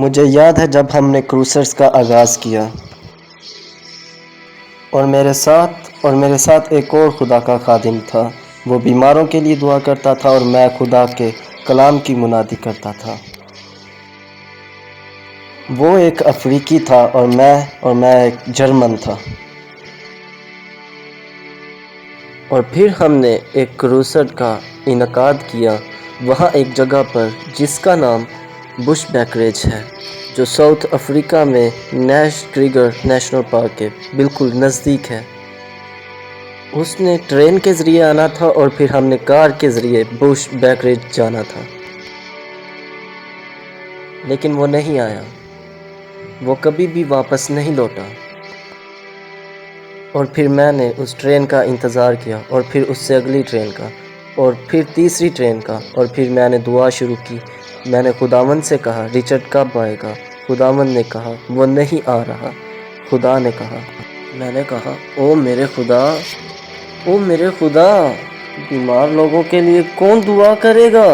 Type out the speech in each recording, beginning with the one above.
مجھے یاد ہے جب ہم نے کروسرز کا آغاز کیا اور میرے ساتھ ایک اور خدا کا خادم تھا۔ وہ بیماروں کے لیے دعا کرتا تھا اور میں خدا کے کلام کی منادی کرتا تھا۔ وہ ایک افریقی تھا اور میں ایک جرمن تھا۔ اور پھر ہم نے ایک کروسر کا انعقاد کیا وہاں ایک جگہ پر جس کا نام بش بیکریج ہے، جو ساؤتھ افریقہ میں نیش کریگر نیشنل پارک کے بالکل نزدیک ہے۔ اس نے ٹرین کے ذریعے آنا تھا اور پھر ہم نے کار کے ذریعے بش بیکریج جانا تھا، لیکن وہ نہیں آیا۔ وہ کبھی بھی واپس نہیں لوٹا۔ اور پھر میں نے اس ٹرین کا انتظار کیا اور پھر اس سے اگلی ٹرین کا اور پھر تیسری ٹرین کا، اور پھر میں نے دعا شروع کی۔ میں نے خداوند سے کہا رچرڈ کب آئے گا؟ خداوند نے کہا وہ نہیں آ رہا۔ خدا نے کہا، میں نے کہا او میرے خدا، بیمار لوگوں کے لیے کون دعا کرے گا؟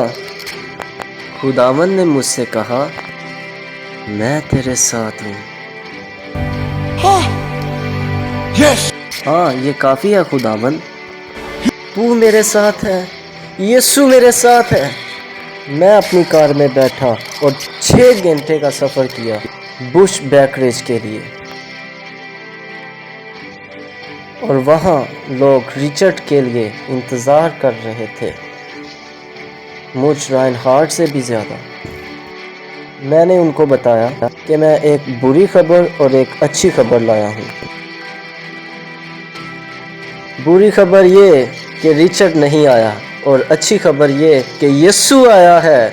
خداوند نے مجھ سے کہا میں تیرے ساتھ ہوں۔ ہاں یہ کافی ہے خداوند، تو میرے ساتھ ہے، یسوع میرے ساتھ ہے۔ میں اپنی کار میں بیٹھا اور 6 گھنٹے کا سفر کیا بش بیکریج کے لیے، اور وہاں لوگ رچرڈ کے لیے انتظار کر رہے تھے، مجھ رائن ہارٹ سے بھی زیادہ۔ میں نے ان کو بتایا کہ میں ایک بری خبر اور ایک اچھی خبر لایا ہوں۔ بری خبر یہ کہ رچرڈ نہیں آیا، اور اچھی خبر یہ کہ یسوع آیا ہے۔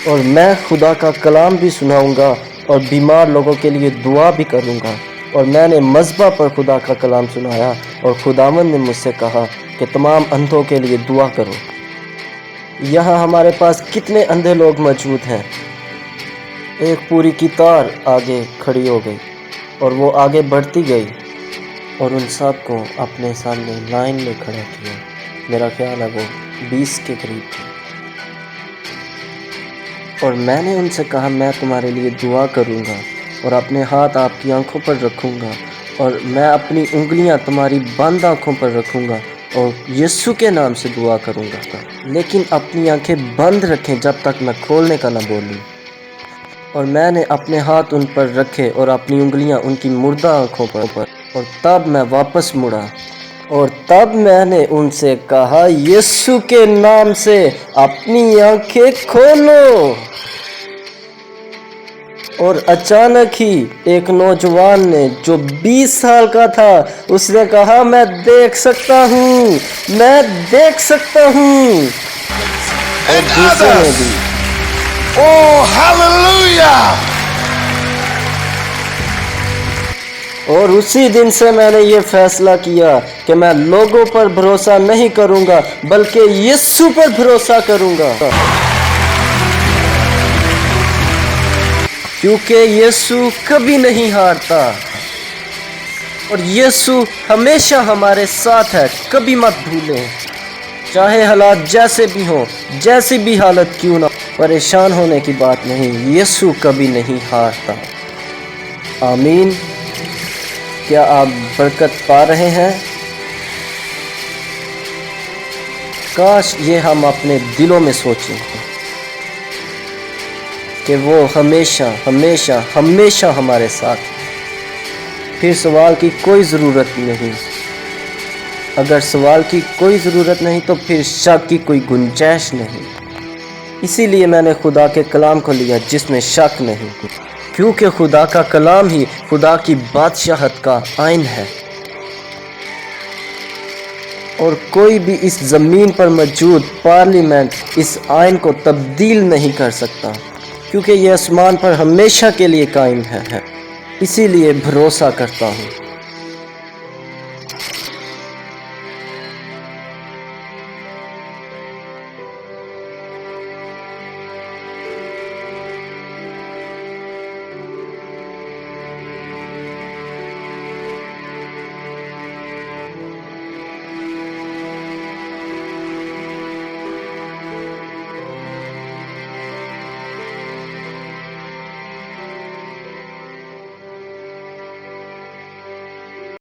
اور میں خدا کا کلام بھی سناؤں گا اور بیمار لوگوں کے لیے دعا بھی کروں گا۔ اور میں نے مذبح پر خدا کا کلام سنایا، اور خداوند نے مجھ سے کہا کہ تمام اندھوں کے لیے دعا کرو۔ یہاں ہمارے پاس کتنے اندھے لوگ موجود ہیں؟ ایک پوری قطار آگے کھڑی ہو گئی اور وہ آگے بڑھتی گئی اور ان سب کو اپنے سامنے لائن میں کھڑا کیا۔ میرا خیال ہے وہ 20 کے قریب تھے، اور میں نے ان سے کہا میں تمہارے لیے دعا کروں گا اور اپنے ہاتھ آپ کی آنکھوں پر رکھوں گا، اور میں اپنی انگلیاں تمہاری بند آنکھوں پر رکھوں گا اور یسوع کے نام سے دعا کروں گا، لیکن اپنی آنکھیں بند رکھیں جب تک میں کھولنے کا نہ بولوں۔ اور میں نے اپنے ہاتھ ان پر رکھے اور اپنی انگلیاں ان کی مردہ آنکھوں پر، اور تب میں واپس مڑا، اور تب میں نے ان سے کہا یسوع کے نام سے اپنی آنکھیں کھولو۔ اور اچانک ہی ایک نوجوان نے جو 20 سال کا تھا، اس نے کہا میں دیکھ سکتا ہوں، میں دیکھ سکتا ہوں۔ اور دوسرے نے بھی۔ Oh, hallelujah! اور اسی دن سے میں نے یہ فیصلہ کیا کہ میں لوگوں پر بھروسہ نہیں کروں گا بلکہ یسوع پر بھروسہ کروں گا، کیونکہ یسوع کبھی نہیں ہارتا، اور یسوع ہمیشہ ہمارے ساتھ ہے۔ کبھی مت بھولیں، چاہے حالات جیسے بھی ہوں، جیسی بھی حالت کیوں نہ، پریشان ہونے کی بات نہیں، یسوع کبھی نہیں ہارتا۔ آمین۔ کیا آپ برکت پا رہے ہیں؟ کاش یہ ہم اپنے دلوں میں سوچیں کہ وہ ہمیشہ ہمیشہ ہمیشہ ہمارے ساتھ ہے۔ پھر سوال کی کوئی ضرورت نہیں۔ اگر سوال کی کوئی ضرورت نہیں تو پھر شک کی کوئی گنجائش نہیں۔ اسی لیے میں نے خدا کے کلام کو لیا جس میں شک نہیں، کیونکہ خدا کا کلام ہی خدا کی بادشاہت کا آئین ہے، اور کوئی بھی اس زمین پر موجود پارلیمنٹ اس آئین کو تبدیل نہیں کر سکتا، کیونکہ یہ آسمان پر ہمیشہ کے لیے قائم ہے۔ اسی لیے بھروسہ کرتا ہوں۔